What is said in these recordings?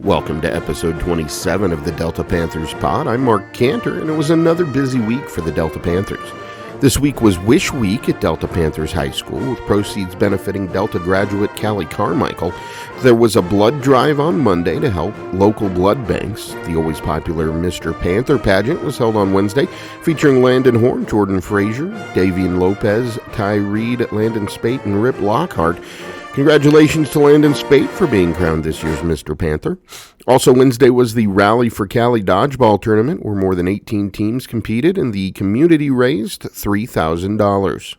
Welcome to episode 27 of the Delta Panthers Pod. I'm Mark Cantor, and it was another busy week for the Delta Panthers. This week was Wish Week at Delta Panthers High School, with proceeds benefiting Delta graduate Callie Carmichael. There was a blood drive on Monday to help local blood banks. The always popular Mr. Panther pageant was held on Wednesday, featuring Landon Horn, Jordan Frazier, Davian Lopez, Ty Reed, Landon Spate, and Rip Lockhart. Congratulations to Landon Spate for being crowned this year's Mr. Panther. Also Wednesday was the Rally for Cali Dodgeball Tournament, where more than 18 teams competed, and the community raised $3,000.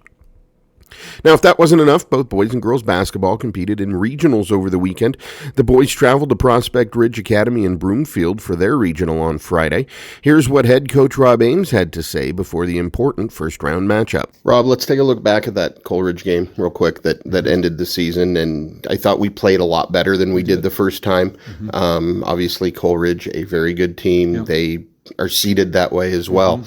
Now, if that wasn't enough, both boys and girls basketball competed in regionals over the weekend. The boys traveled to Prospect Ridge Academy in Broomfield for their regional on Friday. Here's what head coach Rob Ames had to say before the important first-round matchup. Rob, let's take a look back at that Coleridge game real quick that ended the season, and I thought we played a lot better than we did the first time. Obviously, Coleridge, a very good team. Yep. They are seeded that way as well.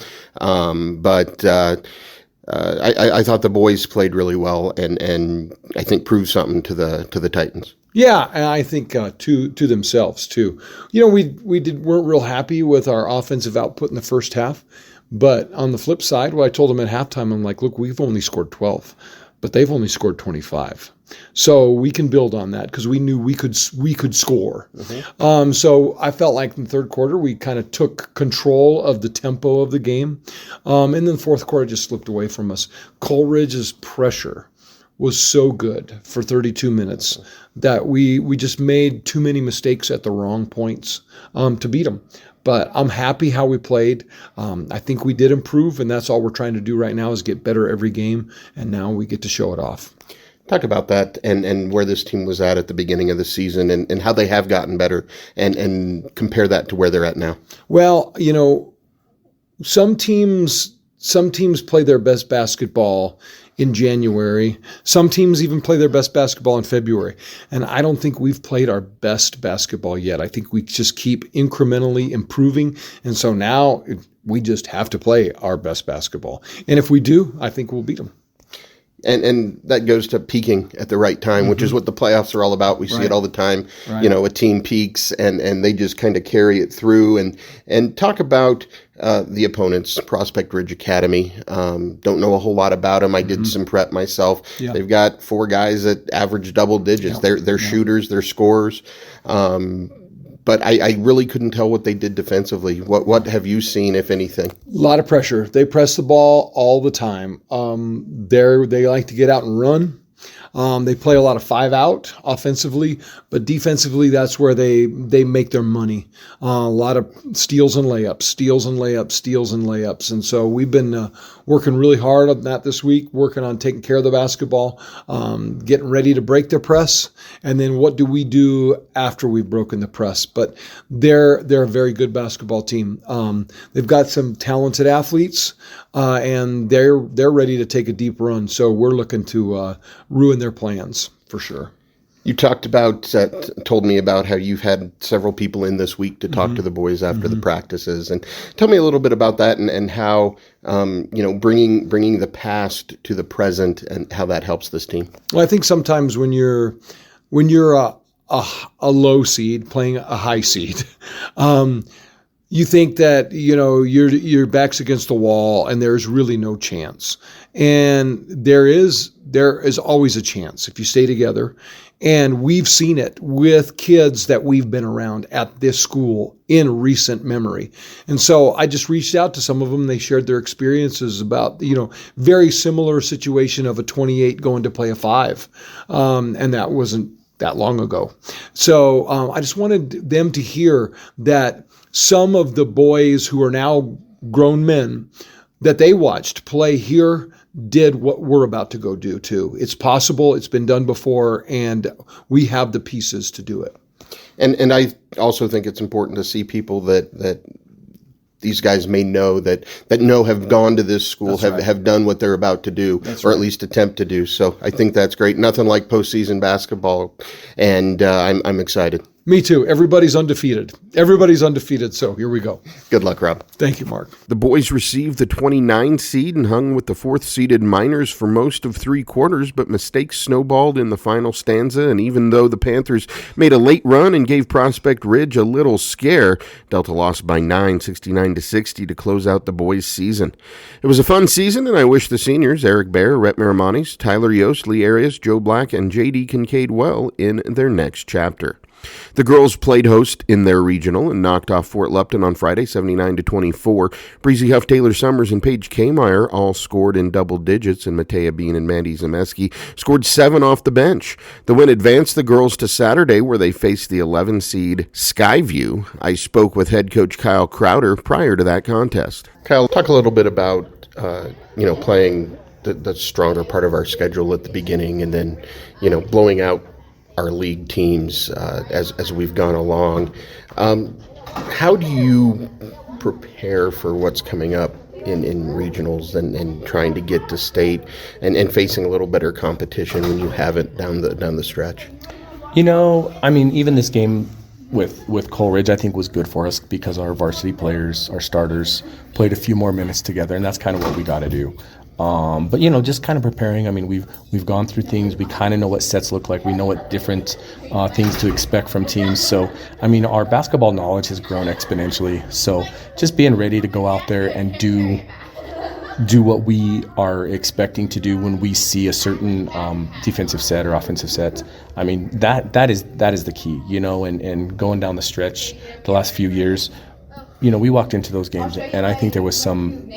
I thought the boys played really well, and I think proved something to the Titans. Yeah, and I think to themselves too. You know, weren't real happy with our offensive output in the first half, but on the flip side, what I told them at halftime, I'm like, look, we've only scored 12, but they've only scored 25. So we can build on that because we knew we could score. So I felt like in the third quarter we kind of took control of the tempo of the game, and then the fourth quarter just slipped away from us. Coleridge's pressure was so good for 32 minutes that we just made too many mistakes at the wrong points to beat them. But I'm happy how we played. I think we did improve, and that's all we're trying to do right now is get better every game, and now we get to show it off. Talk about that and where this team was at the beginning of the season and how they have gotten better and compare that to where they're at now. Well, you know, some teams play their best basketball in January. Some teams even play their best basketball in February. And I don't think we've played our best basketball yet. I think we just keep incrementally improving. And so now we just have to play our best basketball. And if we do, I think we'll beat them. And that goes to peaking at the right time, which is what the playoffs are all about. We see it all the time. Right. You know, a team peaks and they just kind of carry it through. And talk about the opponents, Prospect Ridge Academy. Don't know a whole lot about them. I did some prep myself. Yeah. They've got 4 guys that average double digits. Yeah. They're shooters, they're scorers. But I really couldn't tell what they did defensively. What have you seen, if anything? A lot of pressure. They press the ball all the time. They like to get out and run. They play a lot of 5-out offensively, but defensively, that's where they make their money. A lot of steals and layups. And so we've been working really hard on that this week, working on taking care of the basketball, getting ready to break their press. And then what do we do after we've broken the press? But they're a very good basketball team. They've got some talented athletes, and they're ready to take a deep run. So we're looking to ruin their plans for sure. You told me about how you've had several people in this week to talk to the boys after the practices, and tell me a little bit about that and how bringing the past to the present and how that helps this team. Well, I think sometimes when you're a low seed playing a high seed, you think that, you know, your back's against the wall and there's really no chance. And there is always a chance if you stay together. And we've seen it with kids that we've been around at this school in recent memory. And so I just reached out to some of them. They shared their experiences about, very similar situation of a 28 going to play a 5. And that wasn't that long ago. So I just wanted them to hear that some of the boys who are now grown men that they watched play here did what we're about to go do too. It's possible, it's been done before, and we have the pieces to do it. And I also think it's important to see people that these guys may know that have gone to this school, have done what they're about to do, or at least attempt to do. So I think that's great. Nothing like postseason basketball, and I'm excited. Me too. Everybody's undefeated. So here we go. Good luck, Rob. Thank you, Mark. The boys received the 29 seed and hung with the 4th-seeded Miners for most of 3 quarters, but mistakes snowballed in the final stanza, and even though the Panthers made a late run and gave Prospect Ridge a little scare, Delta lost by 9, 69-60 to close out the boys' season. It was a fun season, and I wish the seniors, Eric Bear, Rhett Maramanis, Tyler Yost, Lee Arias, Joe Black, and J.D. Kincaid well in their next chapter. The girls played host in their regional and knocked off Fort Lupton on Friday, 79-24. Breezy Huff, Taylor Summers, and Paige Kmeyer all scored in double digits, and Matea Bean and Mandy Zemeski scored 7 off the bench. The win advanced the girls to Saturday, where they faced the 11-seed Skyview. I spoke with head coach Kyle Crowder prior to that contest. Kyle, talk a little bit about playing the stronger part of our schedule at the beginning, and then blowing out our league teams as we've gone along. How do you prepare for what's coming up in regionals and trying to get to state and facing a little better competition when you have it down the stretch? Even this game with Coleridge, I think, was good for us because our varsity players, our starters, played a few more minutes together, and that's kind of what we got to do. But just kind of preparing. We've gone through things. We kind of know what sets look like. We know what different things to expect from teams. So, our basketball knowledge has grown exponentially. So, just being ready to go out there and do what we are expecting to do when we see a certain defensive set or offensive set. That is the key. And going down the stretch the last few years, we walked into those games, and I think there was some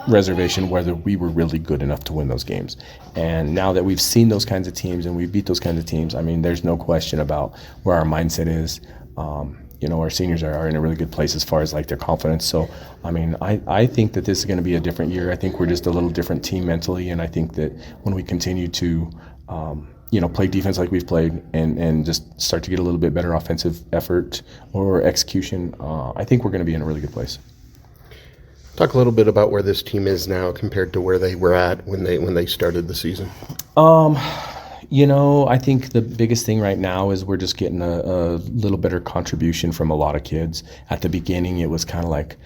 reservation whether we were really good enough to win those games. And now that we've seen those kinds of teams and we beat those kinds of teams, there's no question about where our mindset is. Our seniors are in a really good place as far as their confidence. So, I think that this is going to be a different year. I think we're just a little different team mentally, and I think that when we continue to play defense like we've played and just start to get a little bit better offensive effort or execution, I think we're going to be in a really good place. Talk a little bit about where this team is now compared to where they were at when they started the season. I think the biggest thing right now is we're just getting a little better contribution from a lot of kids. At the beginning, it was kind of like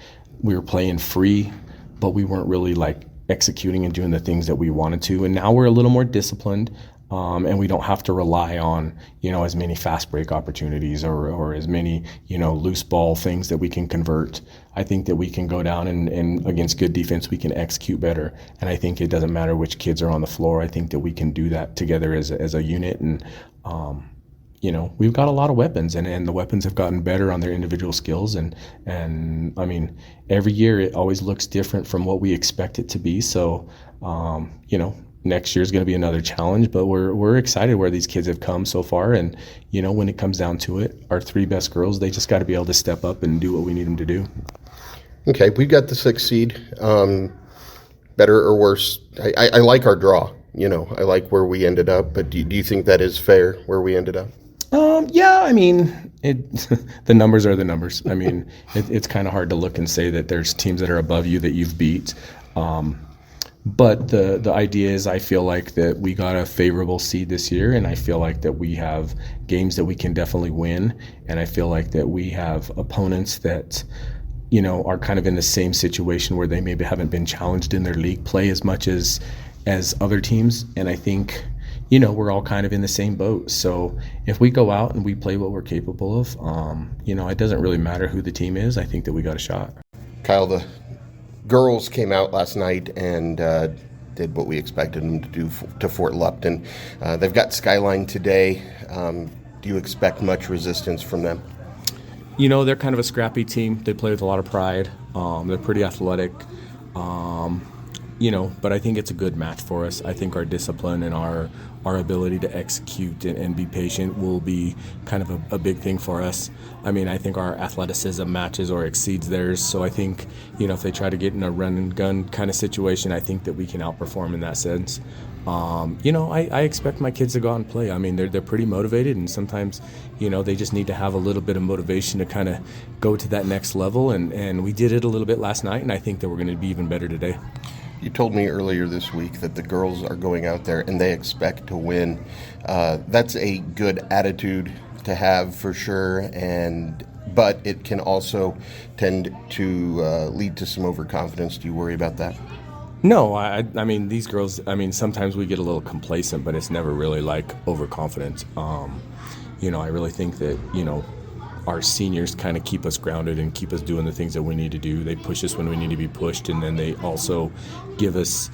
we were playing free, but we weren't really executing and doing the things that we wanted to. And now we're a little more disciplined. And we don't have to rely on, as many fast break opportunities or as many, loose ball things that we can convert. I think that we can go down and against good defense, we can execute better. And I think it doesn't matter which kids are on the floor. I think that we can do that together as a unit. And, we've got a lot of weapons, and the weapons have gotten better on their individual skills. And every year it always looks different from what we expect it to be. So, next year is going to be another challenge, but we're excited where these kids have come so far. And, when it comes down to it, our 3 best girls, they just got to be able to step up and do what we need them to do. Okay, we've got the 6th seed. Better or worse? I like our draw. I like where we ended up, but do you think that is fair where we ended up? Yeah, the numbers are the numbers. It's kind of hard to look and say that there's teams that are above you that you've beat. But the idea is I feel like that we got a favorable seed this year, and I feel like that we have games that we can definitely win, and I feel like that we have opponents that, are kind of in the same situation where they maybe haven't been challenged in their league play as much as other teams. And I think, we're all kind of in the same boat. So if we go out and we play what we're capable of, it doesn't really matter who the team is. I think that we got a shot. Kyle, the girls came out last night and did what we expected them to do to Fort Lupton. They've got Skyline today. Do you expect much resistance from them? They're kind of a scrappy team. They play with a lot of pride. They're pretty athletic. But I think it's a good match for us. I think our discipline and our ability to execute and be patient will be kind of a big thing for us. I think our athleticism matches or exceeds theirs. So I think, if they try to get in a run and gun kind of situation, I think that we can outperform in that sense. I expect my kids to go out and play. They're pretty motivated, and sometimes, they just need to have a little bit of motivation to kind of go to that next level. And we did it a little bit last night, and I think that we're going to be even better today. You told me earlier this week that the girls are going out there and they expect to win. That's a good attitude to have for sure, but it can also tend to lead to some overconfidence. Do you worry about that? No, I mean, these girls, I mean, sometimes we get a little complacent, but it's never really like overconfident. I really think that, our seniors kind of keep us grounded and keep us doing the things that we need to do. They push us when we need to be pushed, and then they also give us,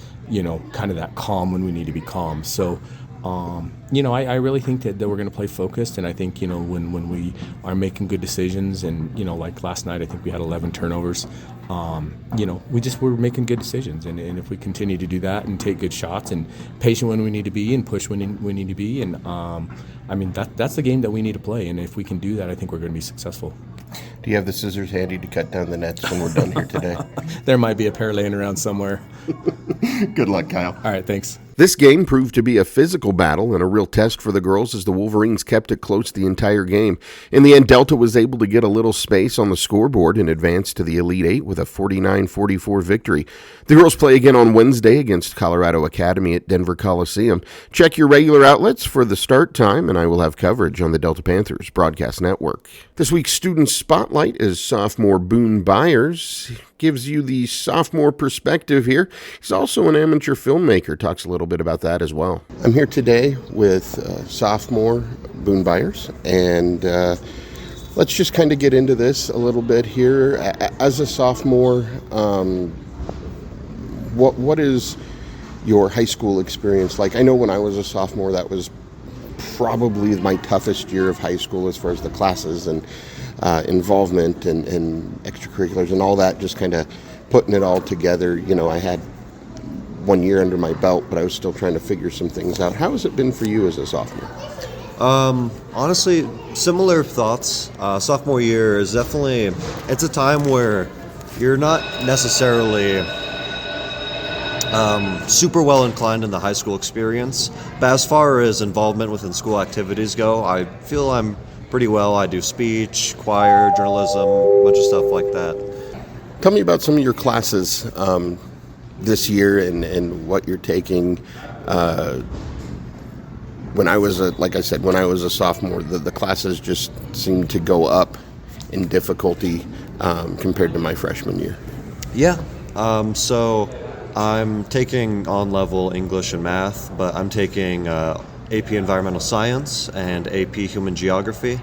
kind of that calm when we need to be calm. So, I really think that we're going to play focused, and I think, when we are making good decisions, and, like last night, I think we had 11 turnovers, we're making good decisions, and if we continue to do that and take good shots and patient when we need to be and push when we need to be, and that's the game that we need to play, and if we can do that, I think we're going to be successful. Do you have the scissors handy to cut down the nets when we're done here today? There might be a pair laying around somewhere. Good luck, Kyle. All right, thanks. This game proved to be a physical battle and a real test for the girls as the Wolverines kept it close the entire game. In the end, Delta was able to get a little space on the scoreboard and advance to the Elite Eight with a 49-44 victory. The girls play again on Wednesday against Colorado Academy at Denver Coliseum. Check your regular outlets for the start time, and I will have coverage on the Delta Panthers Broadcast Network. This week's Student Spotlight is sophomore Boone Byers. Gives you the sophomore perspective here. He's also an amateur filmmaker. Talks a little bit about that as well. I'm here today with sophomore Boone Byers, and let's just kind of get into this a little bit here. As a sophomore, what is your high school experience like? I know when I was a sophomore, that was probably my toughest year of high school as far as the classes and involvement and extracurriculars and all that, just kind of putting it all together. I had 1 year under my belt, but I was still trying to figure some things out. How has it been for you as a sophomore? Honestly, similar thoughts. Sophomore year is definitely, it's a time where you're not necessarily super well inclined in the high school experience, but as far as involvement within school activities go, I feel I'm pretty well. I do speech, choir, journalism, a bunch of stuff like that. Tell me about some of your classes this year and what you're taking. When I was when I was a sophomore, the classes just seemed to go up in difficulty compared to my freshman year. Yeah. So I'm taking on-level English and math, but I'm taking AP Environmental Science and AP Human Geography.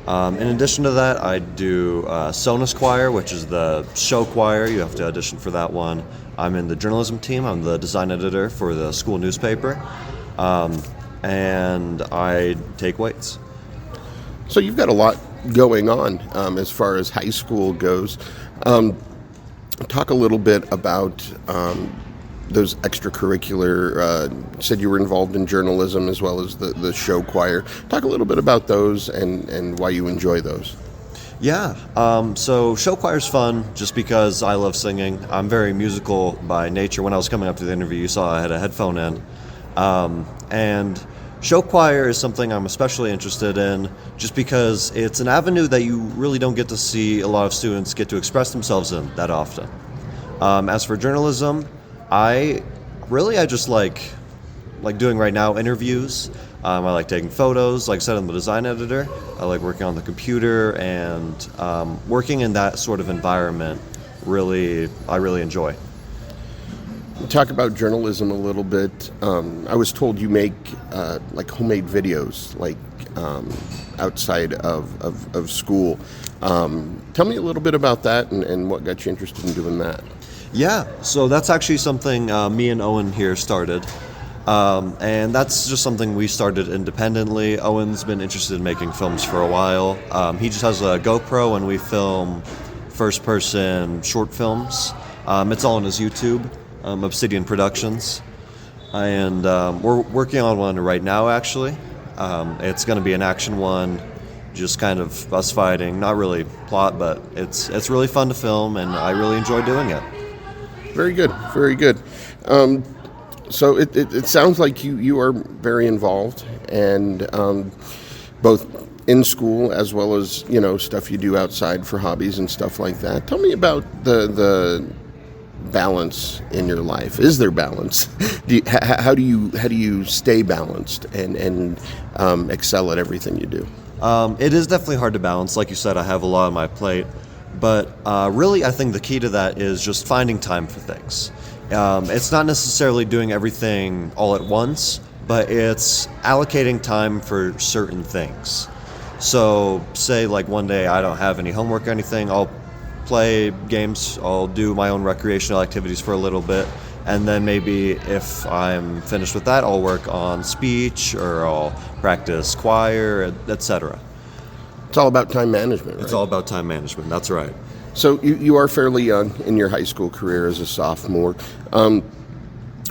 In addition to that, I do Sonus Choir, which is the show choir. You have to audition for that one. I'm in the journalism team. I'm the design editor for the school newspaper. And I take weights. So you've got a lot going on as far as high school goes. Talk a little bit about those extracurricular, said you were involved in journalism as well as the show choir. Talk a little bit about those and why you enjoy those. Yeah, so show choir's fun just because I love singing. I'm very musical by nature. When I was coming up to the interview, you saw I had a headphone in. And show choir is something I'm especially interested in just because it's an avenue that you really don't get to see a lot of students get to express themselves in that often. As for journalism, I just like doing right now interviews. I like taking photos. Like I said, I'm the design editor. I like working on the computer and working in that sort of environment. I really enjoy. Talk about journalism a little bit. I was told you make like homemade videos, like outside of school. Tell me a little bit about that and what got you interested in doing that. Yeah, so that's actually something me and Owen here started. And that's just something we started independently. Owen's been interested in making films for a while. He just has a GoPro and we film first-person short films. It's all on his YouTube, Obsidian Productions. And we're working on one right now, actually. It's going to be an action one, just kind of us fighting. Not really plot, but it's really fun to film, and I really enjoy doing it. Very good, very good. So it sounds like you are very involved, and both in school as well as stuff you do outside for hobbies and stuff like that. Tell me about the balance in your life. Is there balance? How do you stay balanced and excel at everything you do? It is definitely hard to balance. Like you said, I have a lot on my plate. But really, I think the key to that is just finding time for things. It's not necessarily doing everything all at once, but it's allocating time for certain things. So say like one day I don't have any homework or anything, I'll play games, I'll do my own recreational activities for a little bit, and then maybe if I'm finished with that, I'll work on speech or I'll practice choir, etc. It's all about time management, right? It's all about time management, that's right. So you are fairly young in your high school career as a sophomore.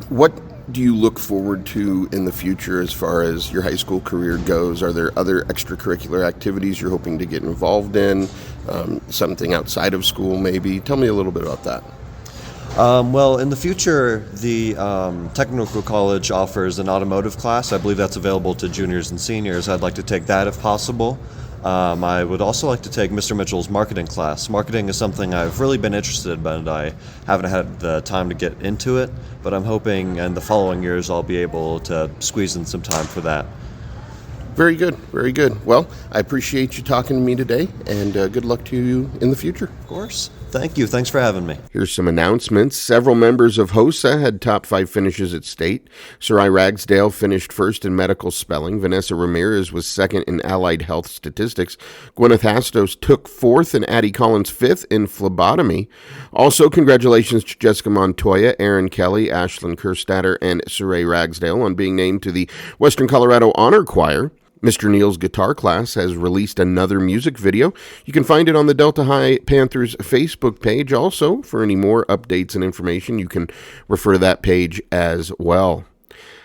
What do you look forward to in the future as far as your high school career goes? Are there other extracurricular activities you're hoping to get involved in? Something outside of school maybe? Tell me a little bit about that. Well, in the future, the technical college offers an automotive class. I believe that's available to juniors and seniors. I'd like to take that if possible. I would also like to take Mr. Mitchell's marketing class. Marketing is something I've really been interested in, but I haven't had the time to get into it. But I'm hoping in the following years I'll be able to squeeze in some time for that. Very good, very good. Well, I appreciate you talking to me today, and good luck to you in the future. Of course. Thank you. Thanks for having me. Here's some announcements. Several members of HOSA had top 5 finishes at state. Sarai Ragsdale finished first in medical spelling. Vanessa Ramirez was second in allied health statistics. Gwyneth Hastos took 4th and Addie Collins 5th in phlebotomy. Also, congratulations to Jessica Montoya, Aaron Kelly, Ashlyn Kerstatter, and Sarai Ragsdale on being named to the Western Colorado Honor Choir. Mr. Neal's guitar class has released another music video. You can find it on the Delta High Panthers Facebook page. Also, for any more updates and information, you can refer to that page as well.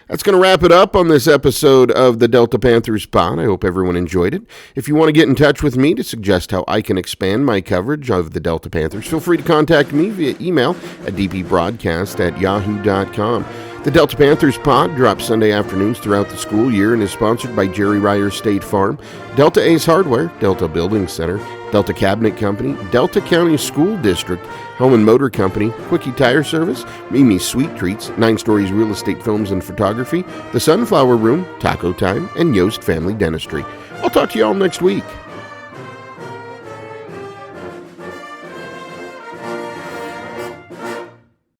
That's going to wrap it up on this episode of the Delta Panthers Pod. I hope everyone enjoyed it. If you want to get in touch with me to suggest how I can expand my coverage of the Delta Panthers, feel free to contact me via email at dpbroadcast@yahoo.com. The Delta Panthers Pod drops Sunday afternoons throughout the school year and is sponsored by Jerry Ryer State Farm, Delta Ace Hardware, Delta Building Center, Delta Cabinet Company, Delta County School District, Home and Motor Company, Quickie Tire Service, Mimi's Sweet Treats, 9 Stories Real Estate Films and Photography, The Sunflower Room, Taco Time, and Yost Family Dentistry. I'll talk to you all next week.